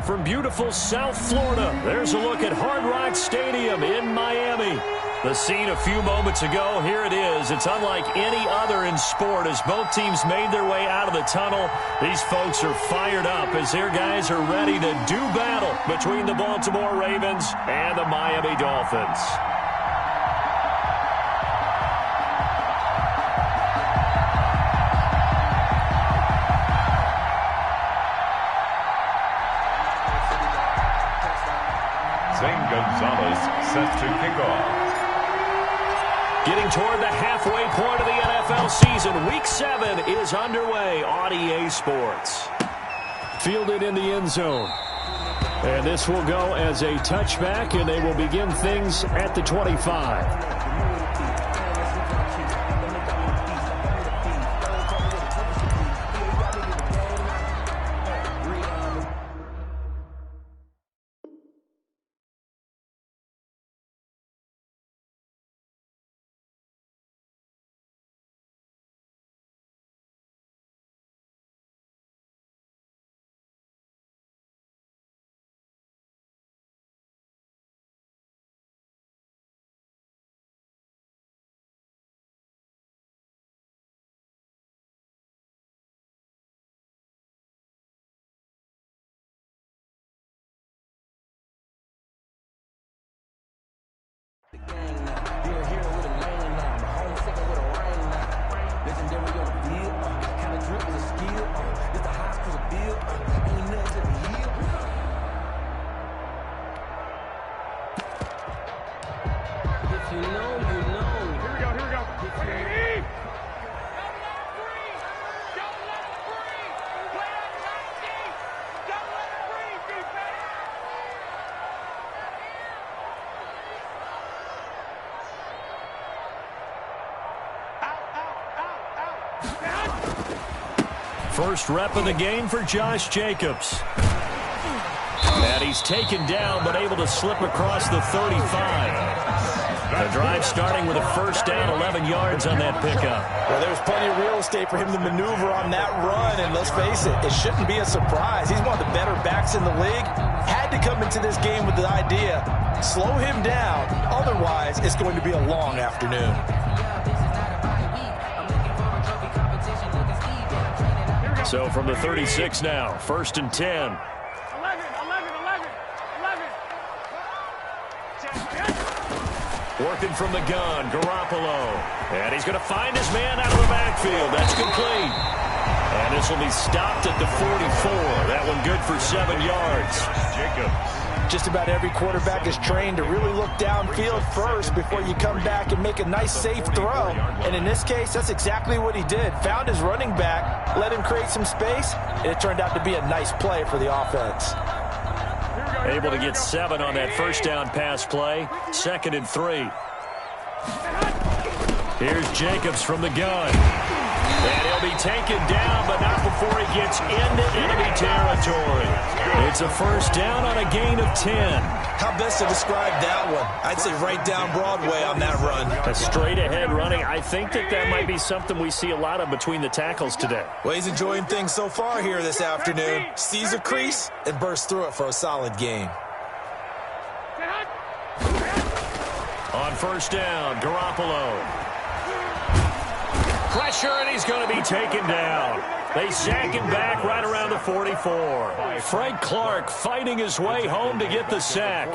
from beautiful South Florida. There's a look at Hard Rock Stadium in Miami. The scene a few moments ago, here it is. It's unlike any other in sport as both teams made their way out of the tunnel. These folks are fired up as their guys are ready to do battle between the Baltimore Ravens and the Miami Dolphins. Gonzalez set to kick off. Getting toward the halfway point of the NFL season, Week 7 is underway on EA Sports. Fielded in the end zone. And this will go as a touchback, and they will begin things at the 25. First rep of the game for Josh Jacobs. And he's taken down but able to slip across the 35. The drive starting with a first down, 11 yards on that pickup. Well, there's plenty of real estate for him to maneuver on that run, and let's face it, it shouldn't be a surprise. He's one of the better backs in the league. Had to come into this game with the idea, slow him down, otherwise it's going to be a long afternoon. So from the 36 now, first and 10. 11. Working from the gun, Garoppolo. And he's going to find his man out of the backfield. That's complete. And this will be stopped at the 44. That one good for 7 yards. Jacobs. Just about every quarterback is trained to really look downfield first before you come back and make a nice, safe throw. And in this case, that's exactly what he did. Found his running back, let him create some space, and it turned out to be a nice play for the offense. Able to get 7 on that first down pass play. 2nd and 3. Here's Jacobs from the gun. And he'll be taken down, but not before he gets into enemy territory. It's a first down on a gain of 10. How best to describe that one? I'd say right down Broadway on that run. A straight-ahead running. I think that might be something we see a lot of between the tackles today. Well, he's enjoying things so far here this afternoon. Sees a crease and bursts through it for a solid gain. On first down, Garoppolo. Pressure, and he's going to be taken down. They sack him back right around the 44. Frank Clark fighting his way home to get the sack.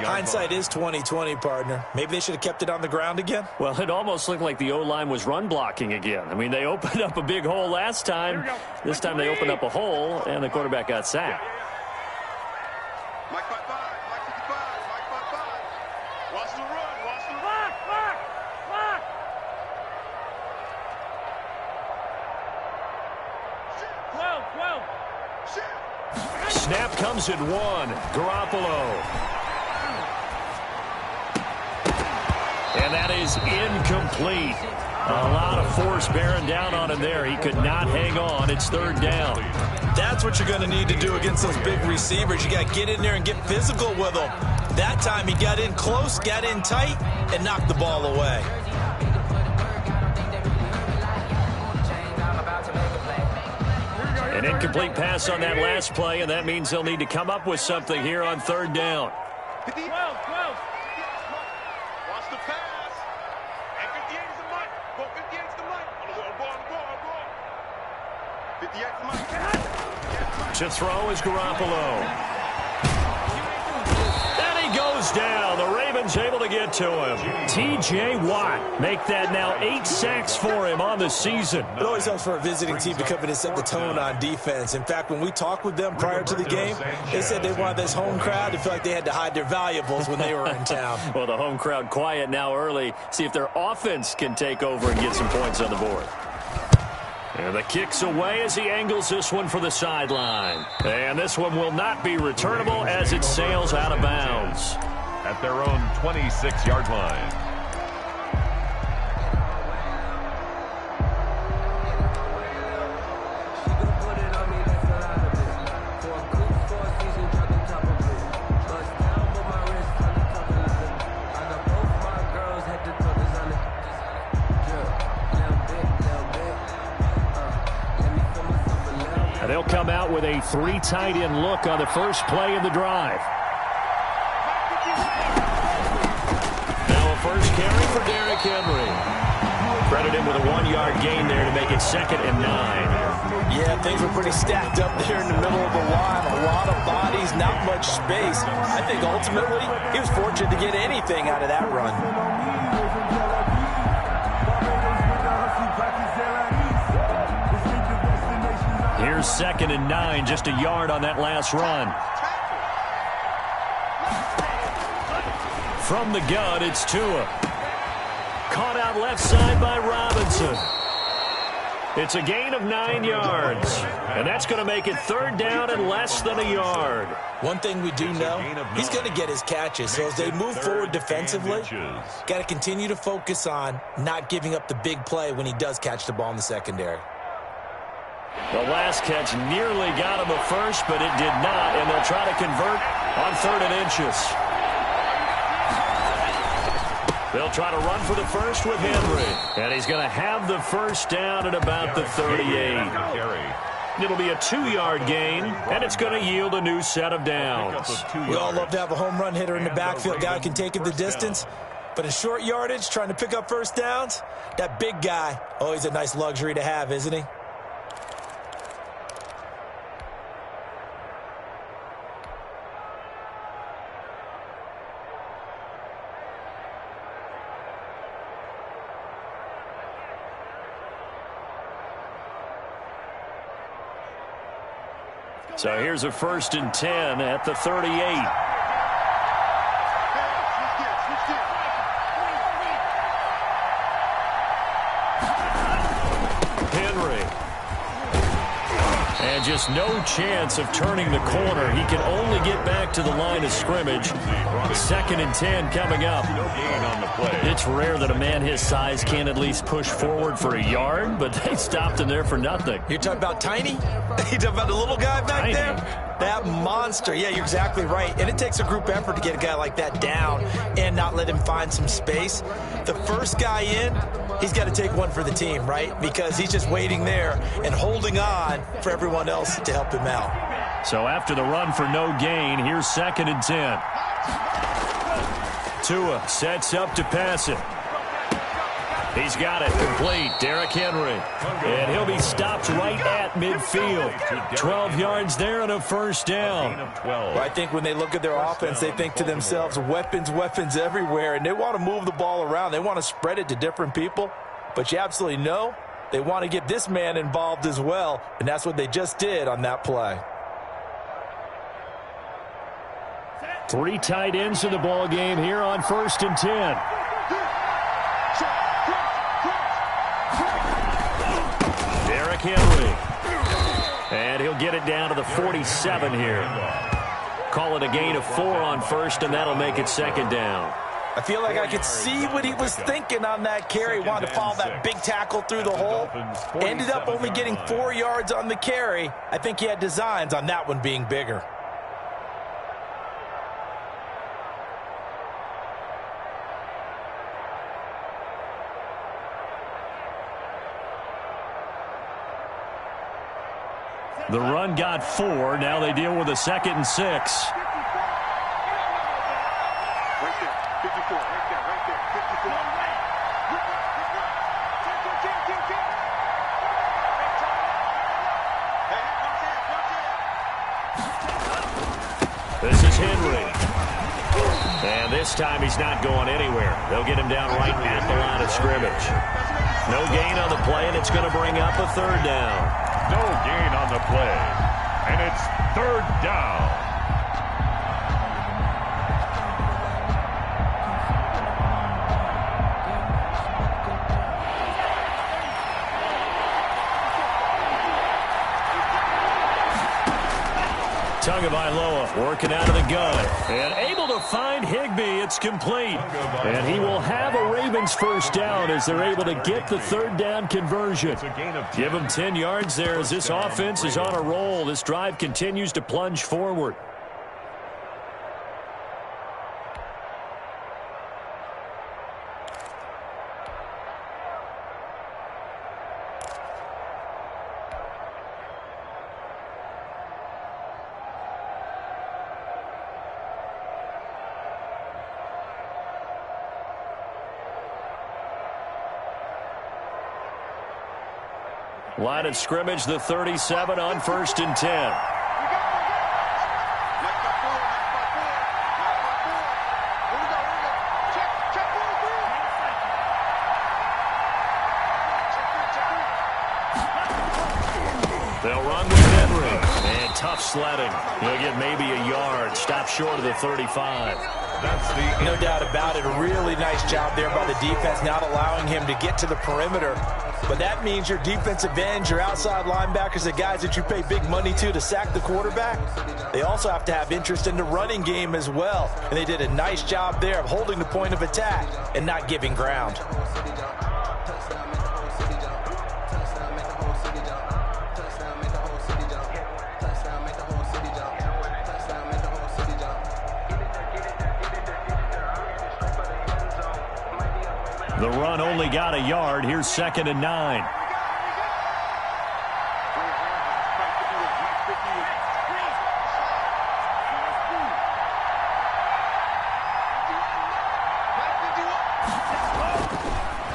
Hindsight is 20/20, partner. Maybe they should have kept it on the ground again. Well, it almost looked like the O-line was run blocking again. I mean, they opened up a big hole last time. This time they opened up a hole, and the quarterback got sacked. Snap comes at 1. Garoppolo. And that is incomplete. A lot of force bearing down on him there. He could not hang on. It's 3rd down. That's what you're going to need to do against those big receivers. You got to get in there and get physical with them. That time he got in close, got in tight, and knocked the ball away. An incomplete pass on that last play, and that means they'll need to come up with something here on third down. 12. Watch the pass. And 58 is the mic. Go 58 is the mic. On the ball. 58 is the mic. To throw is Garoppolo. And he goes down. The Ravens able to get to him. T.J. Watt make that now 8 sacks for him on the season. It always helps for a visiting team to come in and set the tone on defense. In fact, when we talked with them prior to the game, they said they wanted this home crowd to feel like they had to hide their valuables when they were in town. Well, the home crowd quiet now early. See if their offense can take over and get some points on the board. And the kick's away as he angles this one for the sideline. And this one will not be returnable as it sails out of bounds. At their own 26-yard line. And they'll come out with a 3 tight end look on the first play of the drive. Now a first carry for Derrick Henry. Credit him with a 1-yard gain there to make it 2nd and 9. Yeah, things were pretty stacked up there in the middle of the line. A lot of bodies, not much space. I think ultimately he was fortunate to get anything out of that run. Here's 2nd and 9, just a yard on that last run. From the gun, it's Tua. Caught out left side by Robinson. It's a gain of 9 yards. And that's going to make it 3rd down and less than a yard. One thing we do know, he's going to get his catches. So as they move forward defensively, got to continue to focus on not giving up the big play when he does catch the ball in the secondary. The last catch nearly got him a first, but it did not, and they'll try to convert on 3rd and inches. They'll try to run for the first with Henry, and he's going to have the first down at about the 38. It'll be a 2-yard gain, and it's going to yield a new set of downs. We all love to have a home run hitter in the backfield, guy who can take it the distance. But in short yardage, trying to pick up first downs, that big guy, always a nice luxury to have, isn't he? So here's a 1st and 10 at the 38. Henry. And just no chance of turning the corner. He can only get back to the line of scrimmage. 2nd and 10 coming up. It's rare that a man his size can at least push forward for a yard, but they stopped him there for nothing. You're talking about Tiny? You talking about the little guy back there? That monster. Yeah, you're exactly right. And it takes a group effort to get a guy like that down and not let him find some space. The first guy in, he's got to take one for the team, right? Because he's just waiting there and holding on for everyone else to help him out. So after the run for no gain, here's 2nd and 10. Tua sets up to pass it. He's got it complete. Derrick Henry. And he'll be stopped right at midfield. 12 yards there and a first down. Well, I think when they look at their offense, they think to themselves, weapons, weapons everywhere. And they want to move the ball around. They want to spread it to different people. But you absolutely know they want to get this man involved as well. And that's what they just did on that play. 3 tight ends in the ball game here on 1st and 10. Derrick Henry. And he'll get it down to the 47 here. Call it a gain of 4 on 1st, and that'll make it 2nd down. I feel like I could see what he was thinking on that carry. Wanted to follow that big tackle through the hole. Ended up only getting 4 yards on the carry. I think he had designs on that one being bigger. The run got 4. Now they deal with a 2nd and 6. Right there, 54. Right there, 54. This is Henry. And this time he's not going anywhere. They'll get him down right at the line of scrimmage. No gain on the play, and it's going to bring up a 3rd down. No gain on the play. And it's 3rd down. Tagovailoa working out of the gun and able to find Higbee. It's complete. And he will have a Ravens 1st down as they're able to get the 3rd down conversion. Give him 10 yards there as this offense is on a roll. This drive continues to plunge forward. Line of scrimmage, the 37 on 1st and 10. They'll run with Henry. And tough sledding. He'll get maybe a yard. Stop short of the 35. No doubt about it. A really nice job there by the defense, not allowing him to get to the perimeter. But that means your defensive ends, your outside linebackers, the guys that you pay big money to sack the quarterback, they also have to have interest in the running game as well. And they did a nice job there of holding the point of attack and not giving ground. The run only got a yard. Here's 2nd and 9.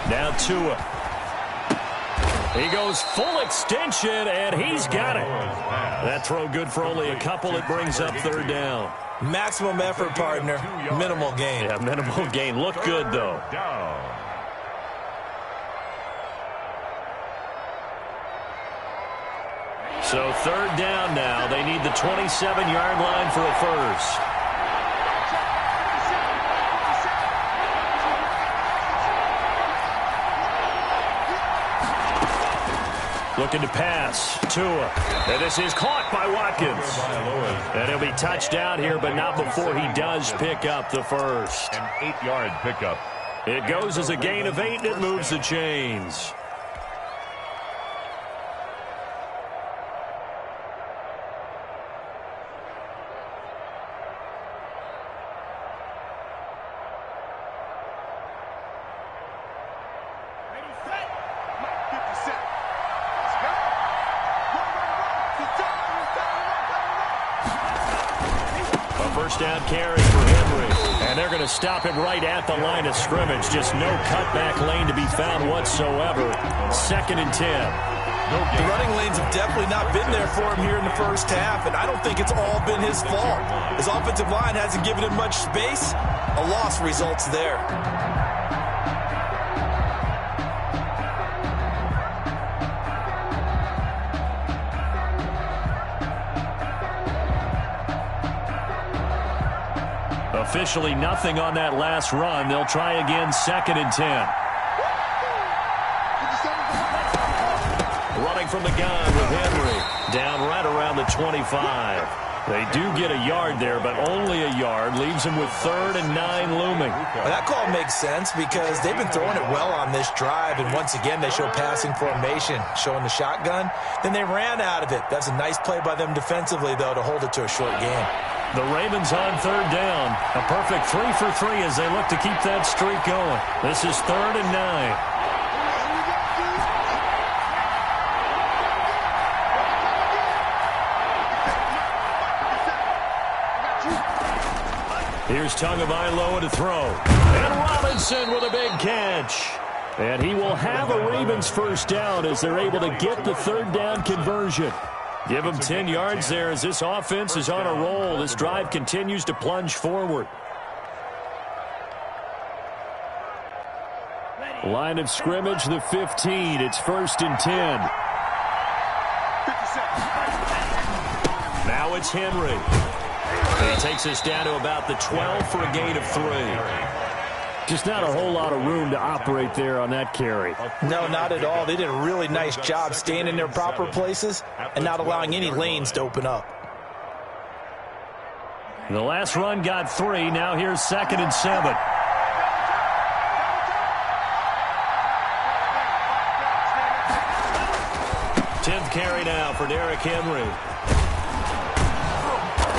Now Tua. He goes full extension, and he's got it. That throw good for only a couple. It brings up 3rd down. Maximum effort, partner. Minimal gain. Yeah, minimal gain. Look good, though. So 3rd down now. They need the 27-yard line for a 1st. Looking to pass. Tua. And this is caught by Watkins. And he'll be touchdown here, but not before he does pick up the 1st. An 8-yard pickup. It goes as a gain of 8, and it moves the chains. Down carry for Henry. And they're going to stop him right at the line of scrimmage. Just no cutback lane to be found whatsoever. 2nd and 10. The running lanes have definitely not been there for him here in the 1st half, and I don't think it's all been his fault. His offensive line hasn't given him much space. A loss results there. Officially nothing on that last run. They'll try again 2nd and 10. Running from the gun with Henry. Down right around the 25. They do get a yard there, but only a yard. Leaves them with 3rd and 9 looming. Well, that call makes sense because they've been throwing it well on this drive, and once again they show passing formation, showing the shotgun. Then they ran out of it. That's a nice play by them defensively, though, to hold it to a short game. The Ravens on 3rd down. A perfect 3 for 3 as they look to keep that streak going. This is 3rd and 9. Here's Tagovailoa to throw. And Robinson with a big catch. And he will have a Ravens first down as they're able to get the third down conversion. Give him 10 yards there as this offense is on a roll. This drive continues to plunge forward. Line of scrimmage, the 15. It's 1st and 10. Now it's Henry. He takes us down to about the 12 for a gain of 3. Just not a whole lot of room to operate there on that carry. No, not at all. They did a really nice job staying in their proper places and not allowing any lanes to open up. The last run got 3. Now here's 2nd and 7. Carry now for Derrick Henry.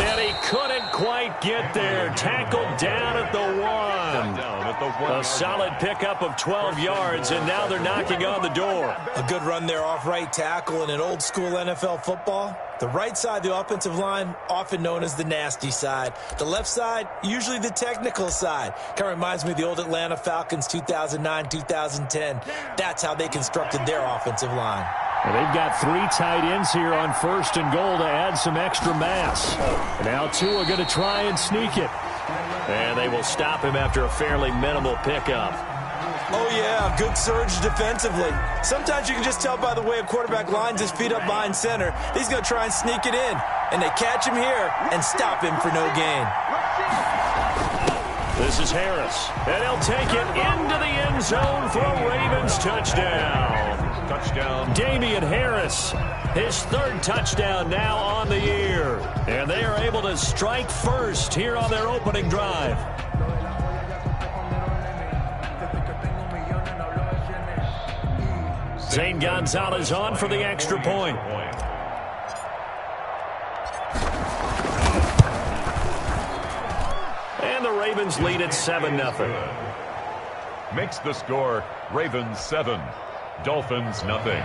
And he couldn't quite get there. Tackled down at the 1. A solid pickup of 12 yards, and now they're knocking on the door. A good run there off right tackle in an old-school NFL football. The right side of the offensive line, often known as the nasty side. The left side, usually the technical side. Kind of reminds me of the old Atlanta Falcons 2009-2010. That's how they constructed their offensive line. Well, they've got 3 tight ends here on 1st and goal to add some extra mass. Now 2 are going to try and sneak it. And they will stop him after a fairly minimal pickup. Oh, yeah, good surge defensively. Sometimes you can just tell by the way a quarterback lines his feet up behind center. He's going to try and sneak it in. And they catch him here and stop him for no gain. This is Harris. And he'll take it into the end zone for a Ravens touchdown. Damian Harris, his 3rd touchdown now on the year. And they are able to strike first here on their opening drive. Zane Gonzalez on for the extra point. And the Ravens lead at 7-0. Makes the score Ravens 7, Dolphins nothing.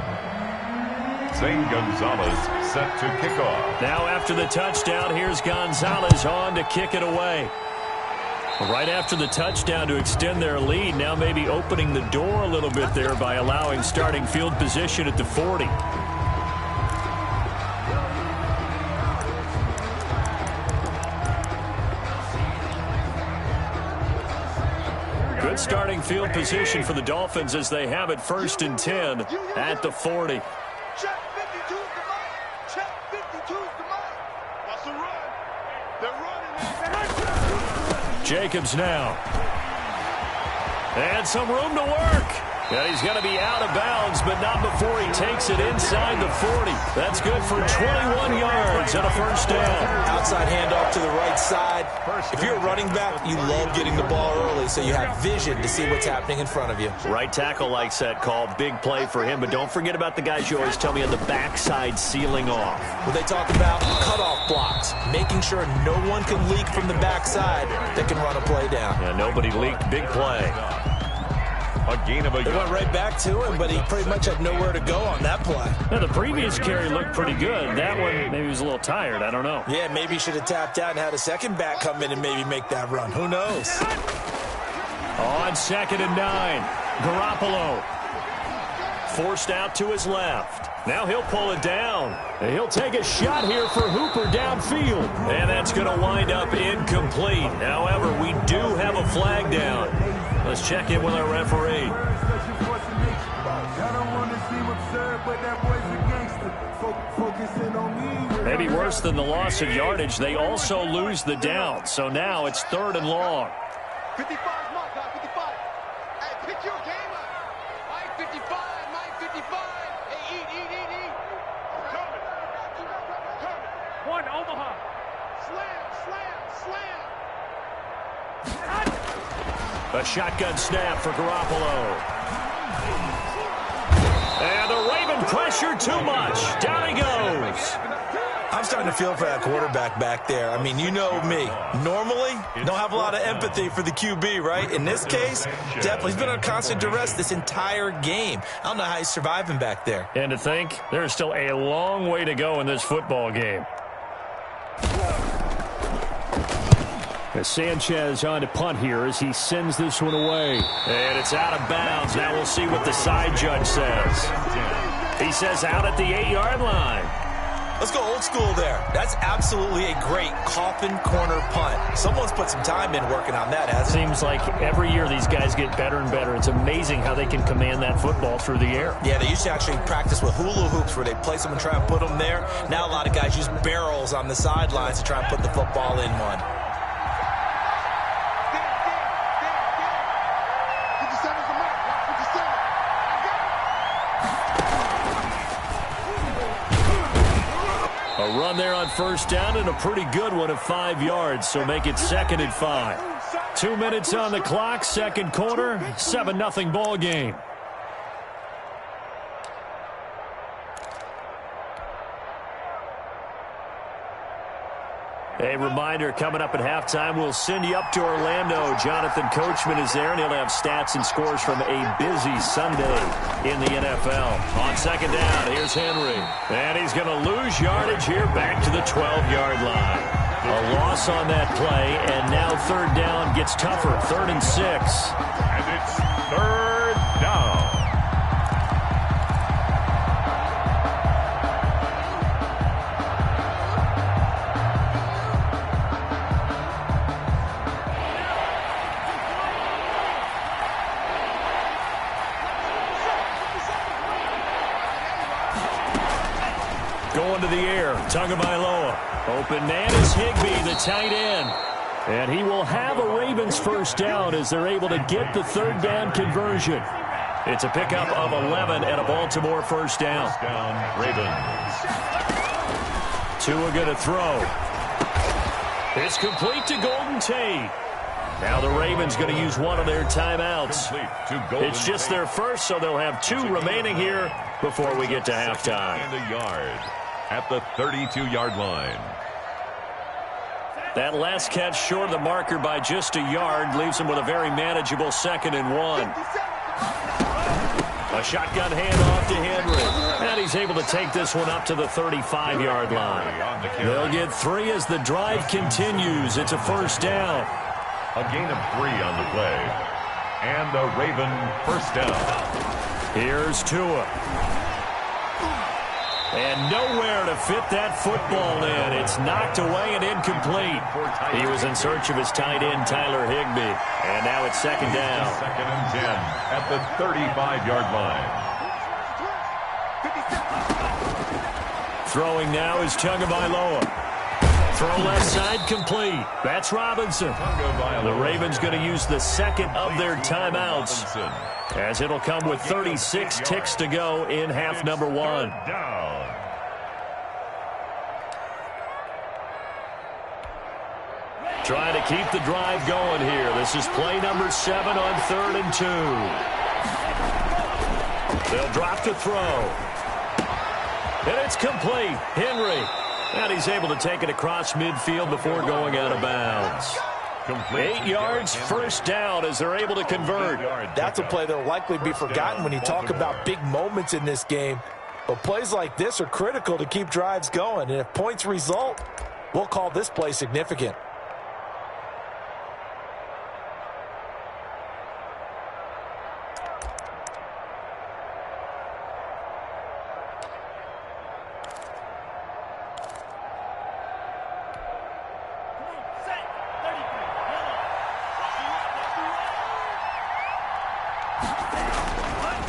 Zane Gonzalez set to kick off. Now after the touchdown, here's Gonzalez on to kick it away. Right after the touchdown to extend their lead, now maybe opening the door a little bit there by allowing starting field position at the 40. Good starting field position for the Dolphins as they have it 1st and 10 at the 40. Check 52's the mark. Check 52's the mark. That's a run. They're running. Jacobs now. And some room to work. And he's going to be out of bounds, but not before he takes it inside the 40. That's good for 21 yards and a first down. Outside handoff to the right side. If you're a running back, you love getting the ball early so you have vision to see what's happening in front of you. Right tackle likes that call. Big play for him, but don't forget about the guys you always tell me on the backside sealing off. Well, they talk about cutoff blocks, making sure no one can leak from the backside that can run a play down. Yeah, nobody leaked. Big play. A gain of a yard. They went right back to him, but he pretty much had nowhere to go on that play. Now, the previous carry looked pretty good. That one, maybe he was a little tired. I don't know. Yeah, maybe he should have tapped out and had a second back come in and maybe make that run. Who knows? On 2nd and 9, Garoppolo forced out to his left. Now he'll pull it down. And he'll take a shot here for Hooper downfield. And that's going to wind up incomplete. However, we do have a flag down. Let's check in with our referee. Maybe worse than the loss of yardage, they also lose the down. So now it's 3rd and long. 55, mark, 55. Hey, pick your game up. Mike 55, Mike 55. Hey, eat. Coming. One, Omaha. Slam. A shotgun snap for Garoppolo. And the Raven pressure too much. Down he goes. I'm starting to feel for that quarterback back there. I mean, you know me. Normally, don't have a lot of empathy for the QB, right? In this case, definitely. He's been on constant duress this entire game. I don't know how he's surviving back there. And to think, there's still a long way to go in this football game. Sanchez on to punt here as he sends this one away. And it's out of bounds. Now we'll see what the side judge says. He says out at the 8-yard line. Let's go old school there. That's absolutely a great coffin corner punt. Someone's put some time in working on that, hasn't it? Seems like every year these guys get better and better. It's amazing how they can command that football through the air. Yeah, they used to actually practice with hula hoops where they place them and try and put them there. Now a lot of guys use barrels on the sidelines to try and put the football in one. A run there on first down and a pretty good one of 5 yards, so make it 2nd and 5. 2 minutes on the clock, second quarter, 7-0 ball game. A reminder, coming up at halftime, we'll send you up to Orlando. Jonathan Coachman is there, and he'll have stats and scores from a busy Sunday in the NFL. On second down, here's Henry. And he's going to lose yardage here back to the 12-yard line. A loss on that play, and now third down gets tougher, 3rd and 6. And it's 3rd down. Going to the air, Tagovailoa. Open man is Higbee, the tight end. And he will have a Ravens first down as they're able to get the third down conversion. It's a pickup of 11 and a Baltimore first down. First down, Ravens. Tua going to throw. It's complete to Golden Tate. Now the Ravens going to use one of their timeouts. It's just their first, so they'll have 2 remaining here before we get to halftime. And a yard at the 32-yard line. That last catch short of the marker by just a yard leaves him with a very manageable 2nd and 1. A shotgun handoff to Henry. And he's able to take this one up to the 35-yard line. They'll get 3 as the drive continues. It's a first down. A gain of 3 on the play. And the Raven first down. Here's Tua. And nowhere to fit that football in. It's knocked away and incomplete. He was in search of his tight end, Tyler Higbee. And now it's 2nd down. 2nd and 10 at the 35-yard line. Throwing now is Tagovailoa. Throw left side complete. That's Robinson. The Ravens going to use the 2nd of their timeouts, as it'll come with 36 ticks to go in half number 1. Trying to keep the drive going here. This is play number 7 on 3rd and 2. They'll drop to throw. And it's complete. Henry. And he's able to take it across midfield before going out of bounds. 8 yards, first down as they're able to convert. That's a play that will likely be forgotten when you talk about big moments in this game. But plays like this are critical to keep drives going. And if points result, we'll call this play significant.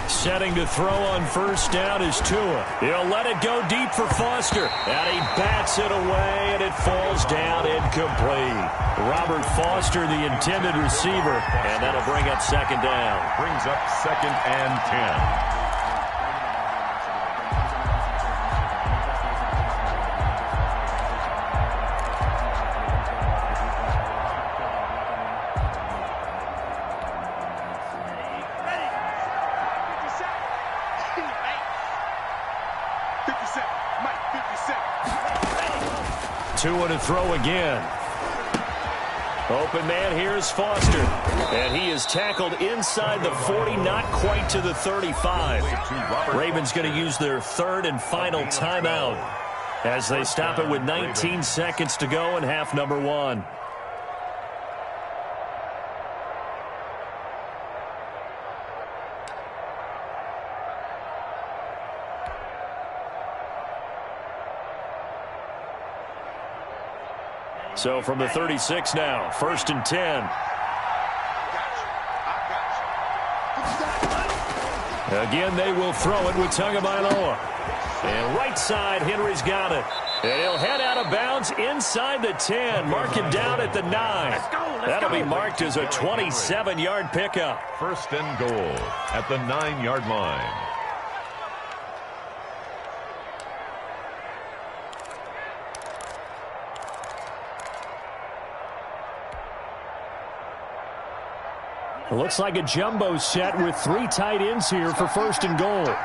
Setting to throw on first down is Tua. He'll let it go deep for Foster. And he bats it away, and it falls down incomplete. Robert Foster, the intended receiver, and that'll bring up 2nd down. Brings up 2nd and 10. Tua to throw again. Open man, here's Foster. And he is tackled inside the 40, not quite to the 35. Ravens going to use their 3rd and final timeout as they stop it with 19 seconds to go in half number 1. So from the 36 now, 1st and 10. Again, they will throw it with Tagovailoa. And right side, Henry's got it. And he'll head out of bounds inside the 10. Mark it down at the 9. That'll be marked as a 27-yard pickup. 1st and goal at the 9-yard line. It looks like a jumbo set with 3 tight ends here for 1st and goal.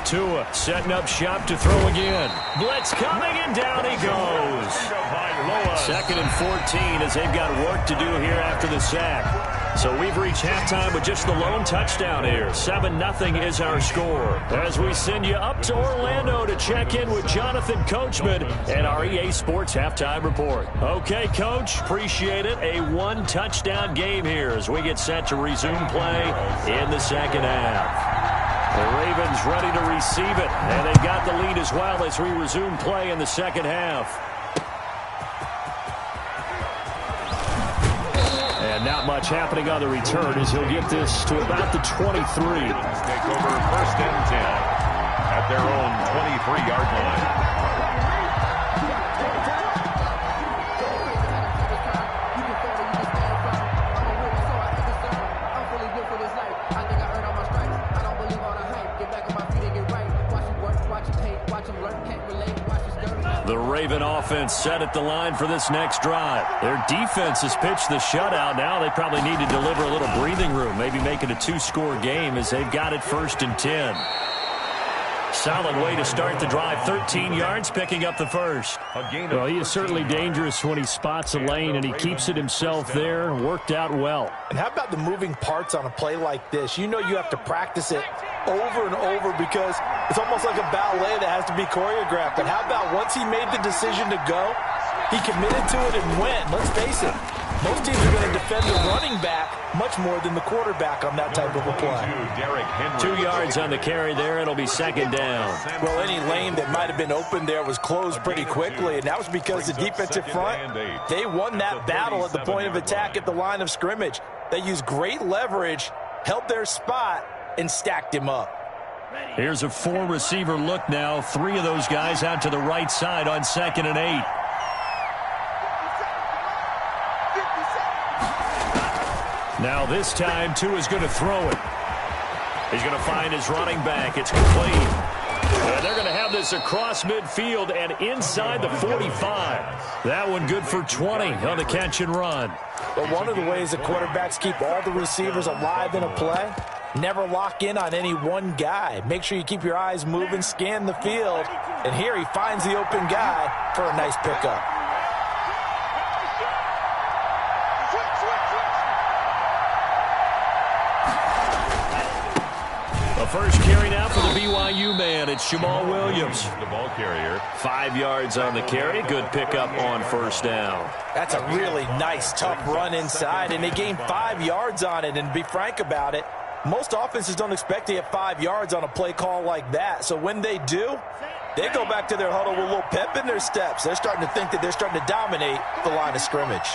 Tua setting up shop to throw again. Blitz coming, and down he goes. 2nd and 14 as they've got work to do here after the sack. So we've reached halftime with just the lone touchdown here. 7-0 is our score. As we send you up to Orlando to check in with Jonathan Coachman and our EA Sports Halftime Report. Okay, Coach, appreciate it. A 1-touchdown game here as we get set to resume play in the second half. The Ravens ready to receive it, and they've got the lead as well as we resume play in the second half. And not much happening on the return as he'll get this to about the 23. Take over 1st and 10 at their own 23-yard line. The Raven offense set at the line for this next drive. Their defense has pitched the shutout. Now they probably need to deliver a little breathing room, maybe make it a 2-score game as they've got it 1st and 10. Solid way to start the drive. 13 yards, picking up the first. Well, he is certainly dangerous when he spots a lane, and he keeps it himself there. Worked out well. And how about the moving parts on a play like this? You know you have to practice it over and over because it's almost like a ballet that has to be choreographed. But how about once he made the decision to go, he committed to it and went. Let's face it, most teams are going to defend the running back much more than the quarterback on that type of a play. 2 yards on the carry there. It'll be 2nd down. Well, any lane that might have been open there was closed pretty quickly, and that was because the defensive front, they won that battle at the point of attack at the line of scrimmage. They used great leverage, held their spot, and stacked him up. Here's a 4-receiver look now. 3 of those guys out to the right side on 2nd and 8. Now this time, Tua's going to throw it. He's going to find his running back. It's complete. And they're going to have this across midfield and inside the 45. That one good for 20 on the catch and run. But one of the ways the quarterbacks keep all the receivers alive in a play, never lock in on any one guy. Make sure you keep your eyes moving, scan the field. And here he finds the open guy for a nice pickup. First carry now for the BYU man. It's Jamal Williams. The ball carrier. 5 yards on the carry. Good pickup on 1st down. That's a really nice, tough run inside, and they gained 5 yards on it. And to be frank about it, most offenses don't expect to get 5 yards on a play call like that. So when they do, they go back to their huddle with a little pep in their steps. They're starting to think that they're starting to dominate the line of scrimmage.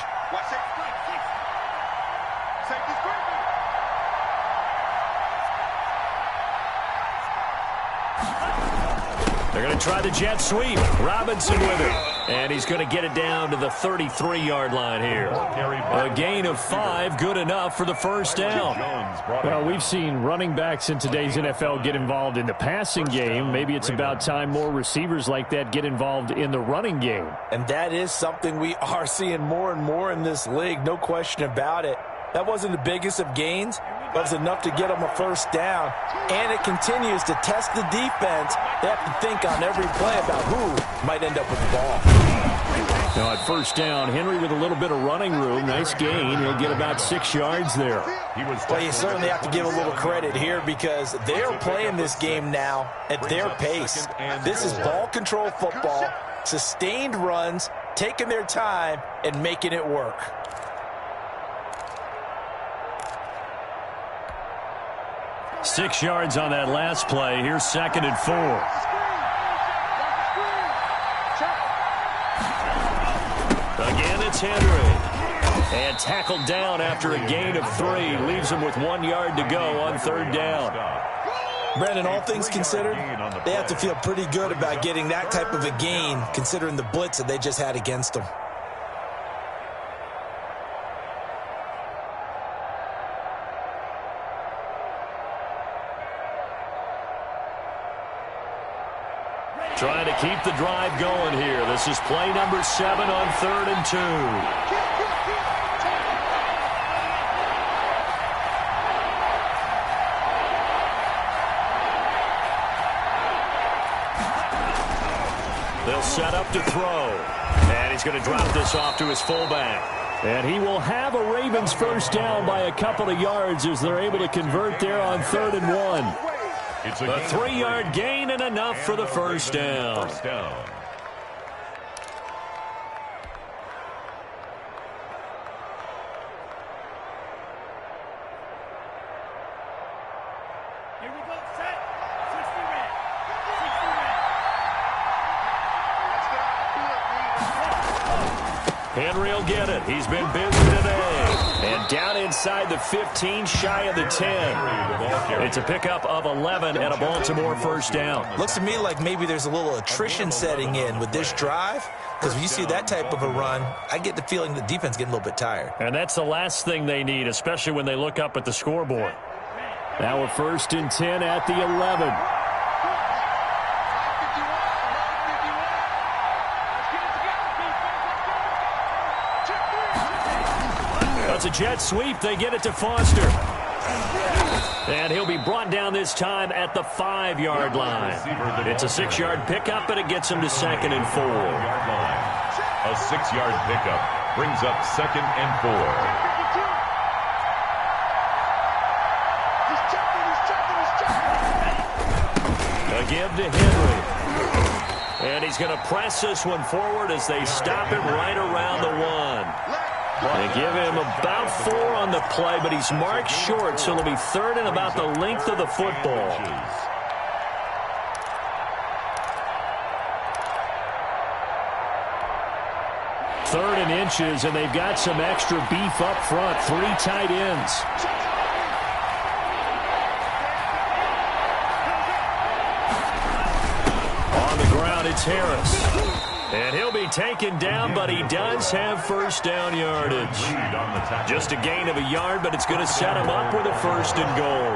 They're going to try the jet sweep. Robinson with it. And he's going to get it down to the 33-yard line here. A gain of 5, good enough for the 1st down. Well, we've seen running backs in today's NFL get involved in the passing game. Maybe it's about time more receivers like that get involved in the running game. And that is something we are seeing more and more in this league, no question about it. That wasn't the biggest of gains, but it was enough to get them a 1st down. And it continues to test the defense. They have to think on every play about who might end up with the ball. Now at 1st down, Henry with a little bit of running room. Nice gain. He'll get about 6 yards there. Well, you certainly have to give a little credit here because they're playing this game now at their pace. This is ball control football, sustained runs, taking their time and making it work. Six yards on that last play. Here's 2nd and 4. Again, it's Henry. And tackled down after a gain of 3. Leaves him with 1 yard to go on 3rd down. Brandon, all things considered, they have to feel pretty good about getting that type of a gain, considering the blitz that they just had against them. Trying to keep the drive going here. This is play number 7 on 3rd and 2. They'll set up to throw. And he's going to drop this off to his fullback. And he will have a Ravens first down by a couple of yards as they're able to convert there on 3rd and 1. It's A 3-yard gain and enough for the first down. First down. Here we go, set. 60 red. 60 red. Henry will get it. He's been busy today. And down inside the 15, shy of the 10. It's a pickup of 11 and a Baltimore first down. Looks to me like maybe there's a little attrition setting in with this drive, because when you see that type of a run, I get the feeling the defense getting a little bit tired. And that's the last thing they need, especially when they look up at the scoreboard. Now a 1st and 10 at the 11. That's a jet sweep. They get it to Foster. And he'll be brought down this time at the 5-yard line. It's a 6-yard pickup, and it gets him to 2nd and 4. A 6-yard pickup brings up 2nd and 4. A give to Henry. And he's going to press this one forward as they stop him right around the 1. They give him about 4 on the play, but he's marked short, so it'll be 3rd and about the length of the football. 3rd and inches, and they've got some extra beef up front. 3 tight ends. On the ground, it's Harris. And he'll be taken down, but he does have first down yardage. Just a gain of a yard, but it's going to set him up with a 1st and goal.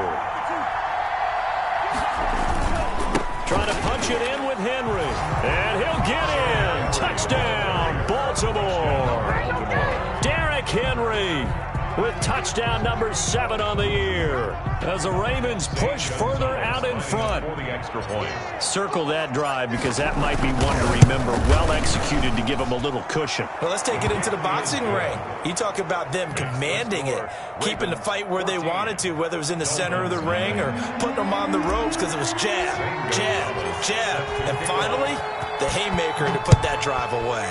Trying to punch it in with Henry. And he'll get in. Touchdown, Baltimore. Derrick Henry with touchdown number 7 on the year as the Ravens push further out in front. Circle that drive because that might be one to remember. Well executed to give them a little cushion. Well, let's take it into the boxing ring. You talk about them commanding it, keeping the fight where they wanted to, whether it was in the center of the ring or putting them on the ropes because it was jab, jab, jab. And finally, the haymaker to put that drive away.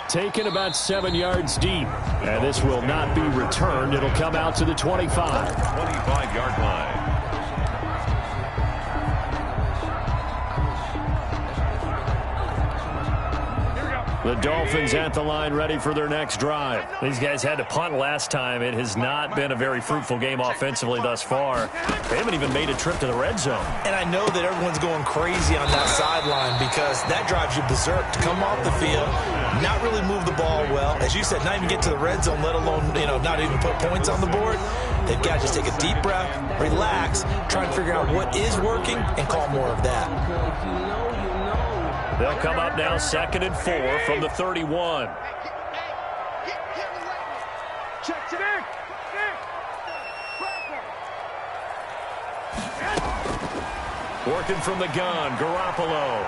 Taken about 7 yards deep. And this will not be returned. It'll come out to the 25. 25-yard line. The Dolphins at the line ready for their next drive. These guys had to punt last time. It has not been a very fruitful game offensively thus far. They haven't even made a trip to the red zone. And I know that everyone's going crazy on that sideline because that drives you berserk to come off the field, not really move the ball well. As you said, not even get to the red zone, let alone, not even put points on the board. They've got to just take a deep breath, relax, try and figure out what is working and call more of that. They'll come up now 2nd and 4 from the 31. Checks it in. Working from the gun, Garoppolo.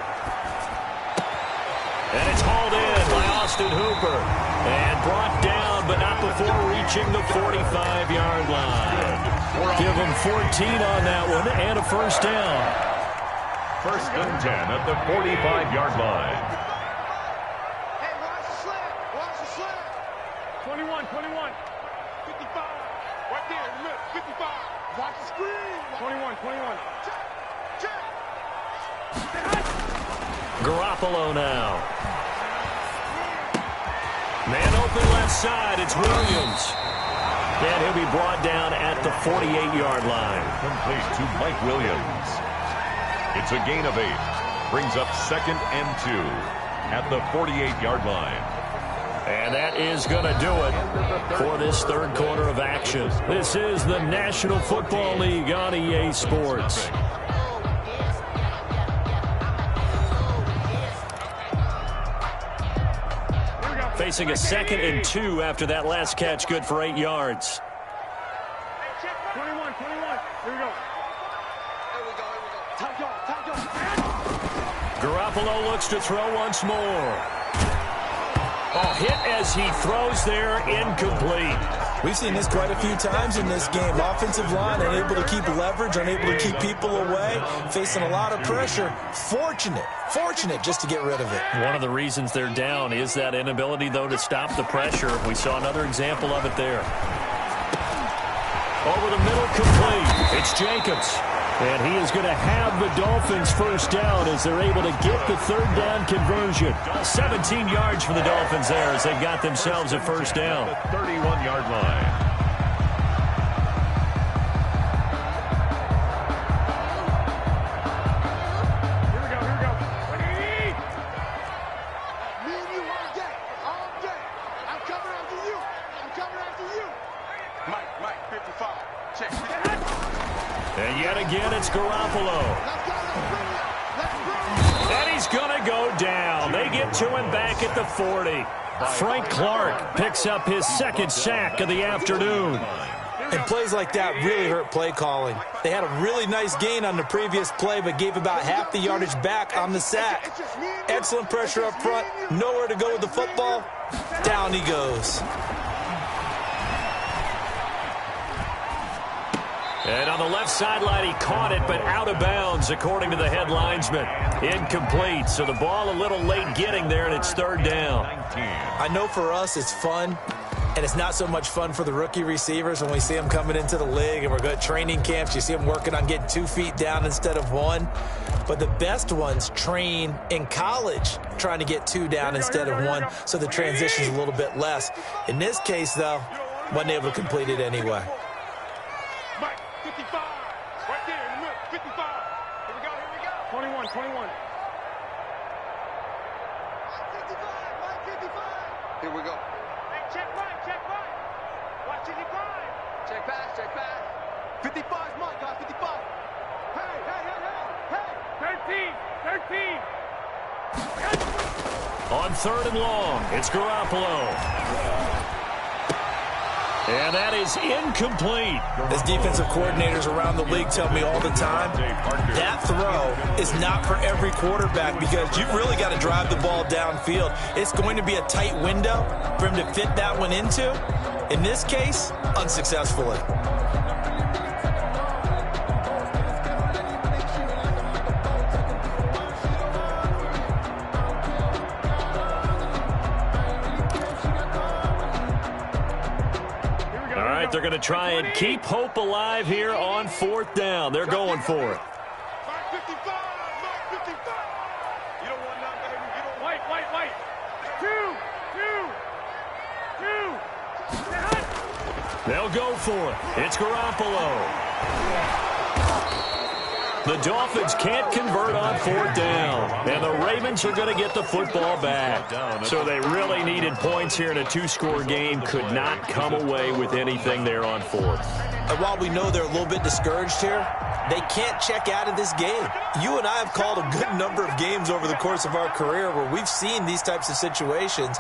And it's hauled in by Austin Hooper. And brought down, but not before reaching the 45-yard line. Give them 14 on that one and a first down. first and 10 at the 45-yard line. Hey, watch the slant. Watch the slant. 21, 51. 55. Right there in the middle. 55. Watch the screen. 21, 21. Check. Garoppolo now. Man open left side. It's Williams. And he'll be brought down at the 48-yard line. Complete to Mike Williams. It's a gain of 8. Brings up second and 2 at the 48-yard line. And that is going to do it for this third quarter of action. This is the National Football League on EA Sports. Facing a second and 2 after that last catch, good for 8 yards. 21, 21. Here we go. Garoppolo looks to throw once more. Oh, hit as he throws there, incomplete. We've seen this quite a few times in this game. Offensive line unable to keep leverage, unable to keep people away, facing a lot of pressure. Fortunate just to get rid of it. One of the reasons they're down is that inability, though, to stop the pressure. We saw another example of it there. Over the middle, complete. It's Jacobs. And he is going to have the Dolphins first down as they're able to get the third down conversion. 17 yards for the Dolphins there as they've got themselves a first down. 31-yard line. Here we go. Me and you all day. I'm coming after you. Mike, 55. Check. And yet again, it's Garoppolo. And he's going to go down. They get to him back at the 40. Frank Clark picks up his second sack of the afternoon. And plays like that really hurt play calling. They had a really nice gain on the previous play, but gave about half the yardage back on the sack. Excellent pressure up front. Nowhere to go with the football. Down he goes. And on the left sideline, he caught it, but out of bounds, according to the head linesman. Incomplete, so the ball a little late getting there, and it's third down. I know for us it's fun, and it's not so much fun for the rookie receivers when we see them coming into the league, and we're going to training camps. You see them working on getting 2 feet down instead of 1. But the best ones train in college trying to get 2 down instead of 1, so the transition's a little bit less. In this case, though, wasn't able to complete it anyway. 55. Right there in the middle. 55. Here we go. 21. 55. Here we go. Hey, check Mike. Watch it, check pass. 55's Mike, guys. 55. Hey. 13. On third and long, it's Garoppolo. And that is incomplete. As defensive coordinators around the league tell me all the time, that throw is not for every quarterback because you've really got to drive the ball downfield. It's going to be a tight window for him to fit that one into. In this case, unsuccessfully. They're going to try and keep hope alive here on fourth down. They're going for it. Mike 55. You don't want none, baby. You don't wait. 2. They'll go for it. It's Garoppolo. The Dolphins can't convert on fourth down, and the Ravens are going to get the football back. So they really needed points here in a 2-score game. Could not come away with anything there on fourth. And while we know they're a little bit discouraged here, they can't check out of this game. You and I have called a good number of games over the course of our career where we've seen these types of situations.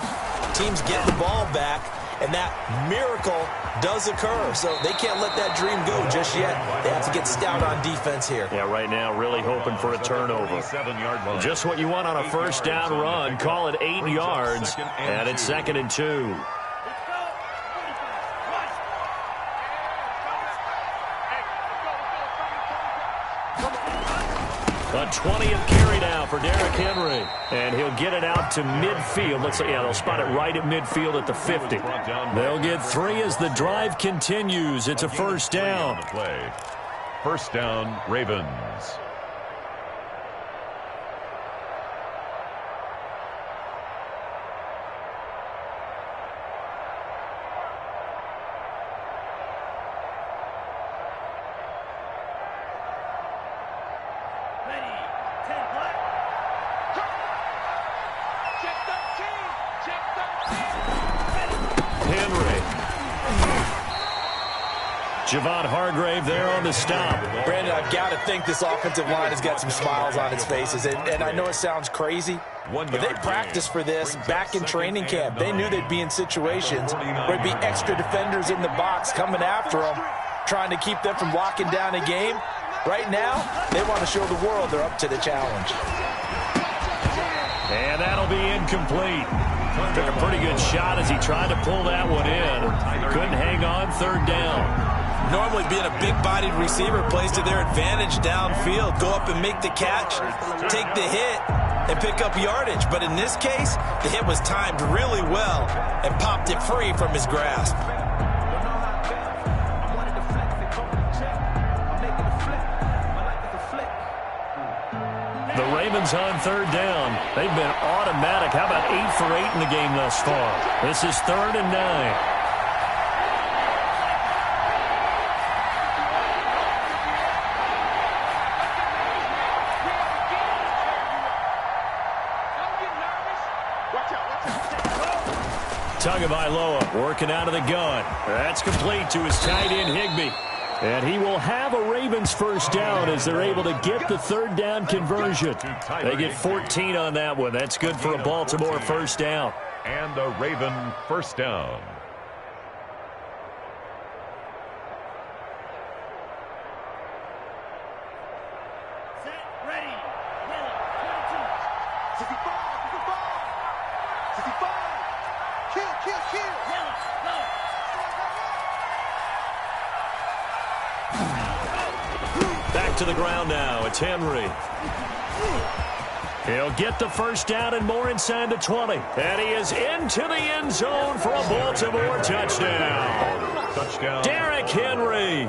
Teams get the ball back, and that miracle does occur. So they can't let that dream go just yet. They have to get stout on defense here. Yeah, right now really hoping for a turnover. Just what you want on a first down run. Call it 8 yards, and it's 2nd and 2. A 20th carry now for Derrick Henry. And he'll get it out to midfield. Let's say, yeah, they'll spot it right at midfield at the 50. They'll get 3 as the drive continues. It's a first down. First down, Ravens. Javon Hargrave there on the stop. Brandon, I've got to think this offensive line has got some smiles on its faces. And I know it sounds crazy, but they practiced for this back in training camp. They knew they'd be in situations where there'd be extra defenders in the box coming after them, trying to keep them from locking down a game. Right now, they want to show the world they're up to the challenge. And that'll be incomplete. Took a pretty good shot as he tried to pull that one in. Couldn't hang on, third down. Normally being a big-bodied receiver plays to their advantage downfield. Go up and make the catch, take the hit, and pick up yardage. But in this case, the hit was timed really well and popped it free from his grasp. The Ravens on third down. They've been automatic. How about 8 for 8 in the game thus far? This is 3rd and 9. Tagovailoa working out of the gun. That's complete to his tight end, Higbee. And he will have a Ravens first down as they're able to get the third down conversion. They get 14 on that one. That's good for a Baltimore first down. And a Raven first down. To the ground now. It's Henry. He'll get the first down and more inside the 20. And he is into the end zone for a Baltimore touchdown. Touchdown. Derrick Henry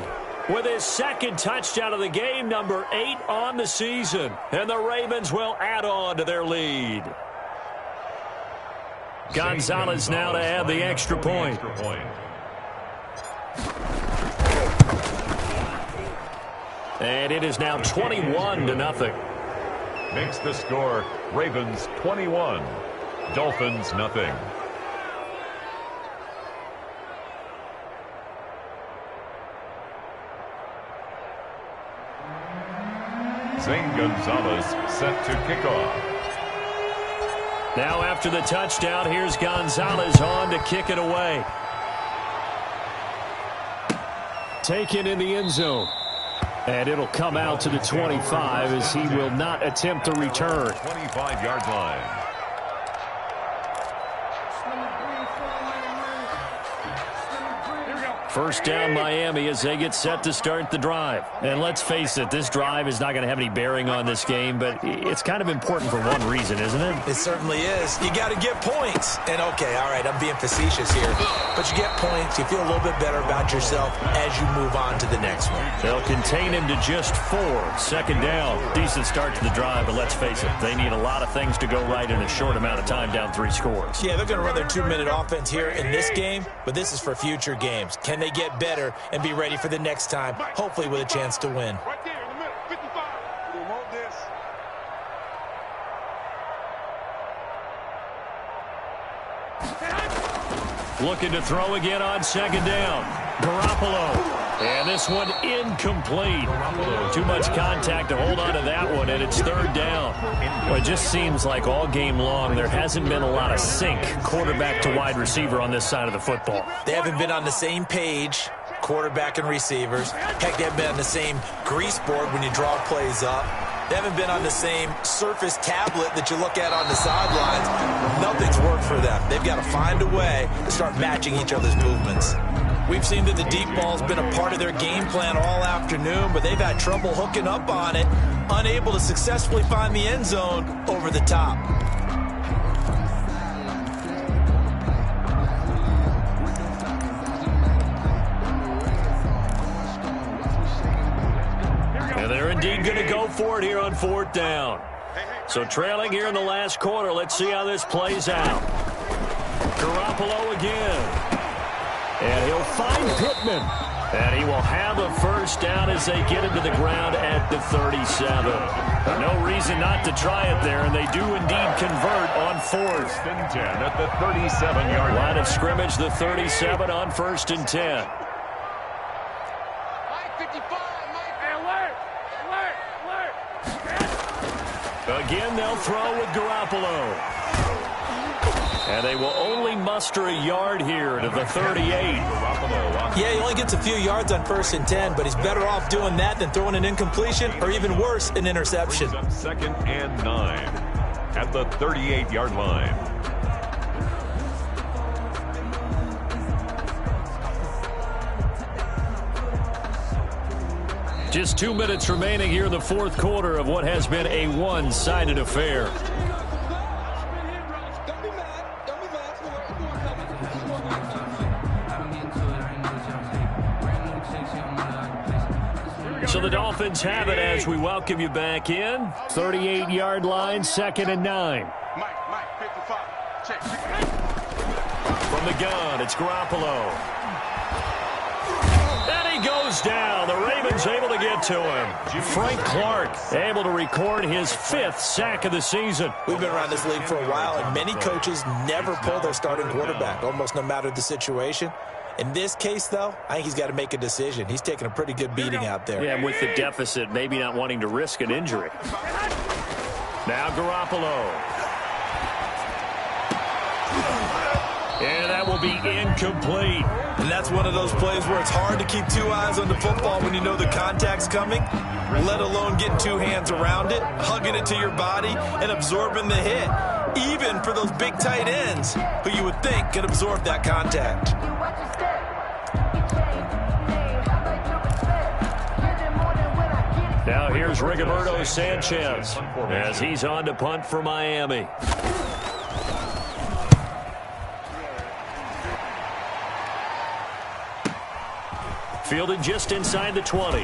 with his second touchdown of the game, number 8 on the season. And the Ravens will add on to their lead. Gonzalez now to add the extra point. And it is now 21-0. Makes the score Ravens 21, Dolphins nothing. Zane Gonzalez set to kick off. Now after the touchdown, here's Gonzalez on to kick it away. Taken in the end zone. And it'll come out to the 25 as he will not attempt to return. 25-yard line. First down Miami as they get set to start the drive. And let's face it, this drive is not going to have any bearing on this game, but it's kind of important for one reason, isn't it? It certainly is. You got to get points. And okay, all right, I'm being facetious here. But you get points, you feel a little bit better about yourself as you move on to the next one. They'll contain him to just 4. Second down. Decent start to the drive, but let's face it, they need a lot of things to go right in a short amount of time down 3 scores. Yeah, they're going to run their 2-minute offense here in this game, but this is for future games. Can they get better and be ready for the next time, hopefully with a chance to win? Right there in the middle, 55. We want this. Looking to throw again on second down. Garoppolo. And this one incomplete. Too much contact to hold on to that one, and it's third down. Well, it just seems like all game long there hasn't been a lot of sync quarterback to wide receiver on this side of the football. They haven't been on the same page, quarterback and receivers. Heck, they haven't been on the same grease board when you draw plays up. They haven't been on the same surface tablet that you look at on the sidelines. Nothing's worked for them. They've got to find a way to start matching each other's movements. We've seen that the deep ball's been a part of their game plan all afternoon, but they've had trouble hooking up on it, unable to successfully find the end zone over the top. And they're indeed going to go for it here on 4th down. So trailing here in the last quarter. Let's see how this plays out. Garoppolo again. And he'll find Pittman. And he will have a first down as they get him to the ground at the 37. No reason not to try it there, and they do indeed convert on 4th and 10 at the 37-yard line of scrimmage, the 37 on 1st and 10. Again, they'll throw with Garoppolo. And they will only muster a yard here to the 38. Yeah, he only gets a few yards on 1st and 10, but he's better off doing that than throwing an incompletion or even worse, an interception. 2nd and 9 at the 38-yard line. Just 2 minutes remaining here in the 4th quarter of what has been a one-sided affair. So the Dolphins have it as we welcome you back in. 38-yard line, 2nd and 9. Mike, 55. Check. From the gun, it's Garoppolo. And he goes down. The Ravens able to get to him. Frank Clark able to record his 5th sack of the season. We've been around this league for a while, and many coaches never pull their starting quarterback, almost no matter the situation. In this case, though, I think he's got to make a decision. He's taking a pretty good beating out there. Yeah, with the deficit, maybe not wanting to risk an injury. Now Garoppolo. And that will be incomplete. And that's one of those plays where it's hard to keep 2 eyes on the football when you know the contact's coming, let alone getting 2 hands around it, hugging it to your body, and absorbing the hit, even for those big tight ends who you would think could absorb that contact. Now here's Rigoberto Sanchez as he's on to punt for Miami. Fielded just inside the 20.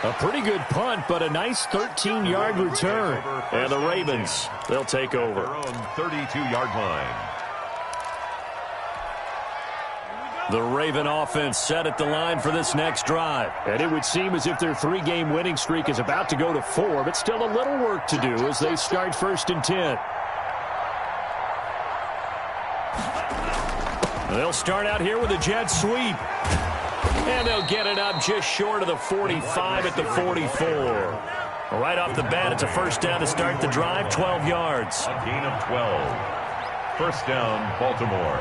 A pretty good punt, but a nice 13-yard return. And the Ravens, they'll take over. Their own 32-yard line. The Raven offense set at the line for this next drive. And it would seem as if their 3-game winning streak is about to go to 4, but still a little work to do as they start 1st and 10. They'll start out here with a jet sweep. And they'll get it up just short of the 45 at the 44. Right off the bat, it's a first down to start the drive, 12 yards. A gain of 12. First down, Baltimore.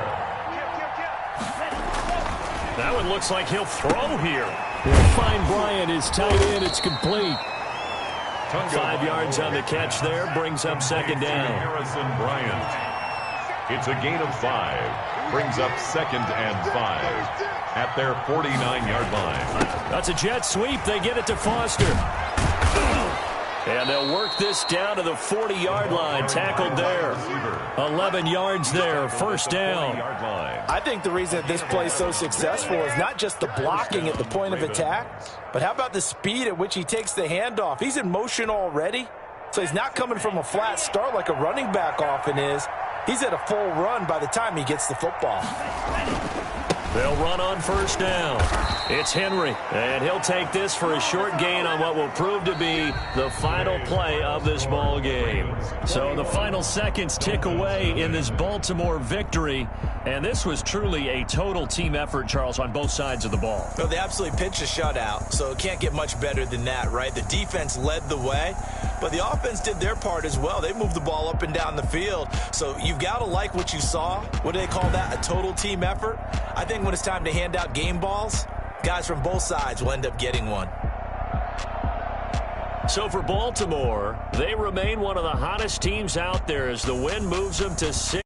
That one looks like he'll throw here. They'll find Bryant is tight end. It's complete. 5 yards on the catch there. Brings up 2nd down. Harrison Bryant. It's a gain of 5. Brings up 2nd and 5 at their 49-yard line. That's a jet sweep. They get it to Foster. And they'll work this down to the 40-yard line. Tackled there. 11 yards there. First down. I think the reason that this play is so successful is not just the blocking at the point of attack, but how about the speed at which he takes the handoff? He's in motion already, so he's not coming from a flat start like a running back often is. He's at a full run by the time he gets the football. They'll run on first down. It's Henry, and he'll take this for a short gain on what will prove to be the final play of this ball game. So the final seconds tick away in this Baltimore victory, and this was truly a total team effort, Charles, on both sides of the ball. No, they absolutely pitched a shutout, so it can't get much better than that, right? The defense led the way, but the offense did their part as well. They moved the ball up and down the field, so you've got to like what you saw. What do they call that? A total team effort? I think when it's time to hand out game balls, guys from both sides will end up getting one. So for Baltimore, they remain one of the hottest teams out there as the win moves them to 6.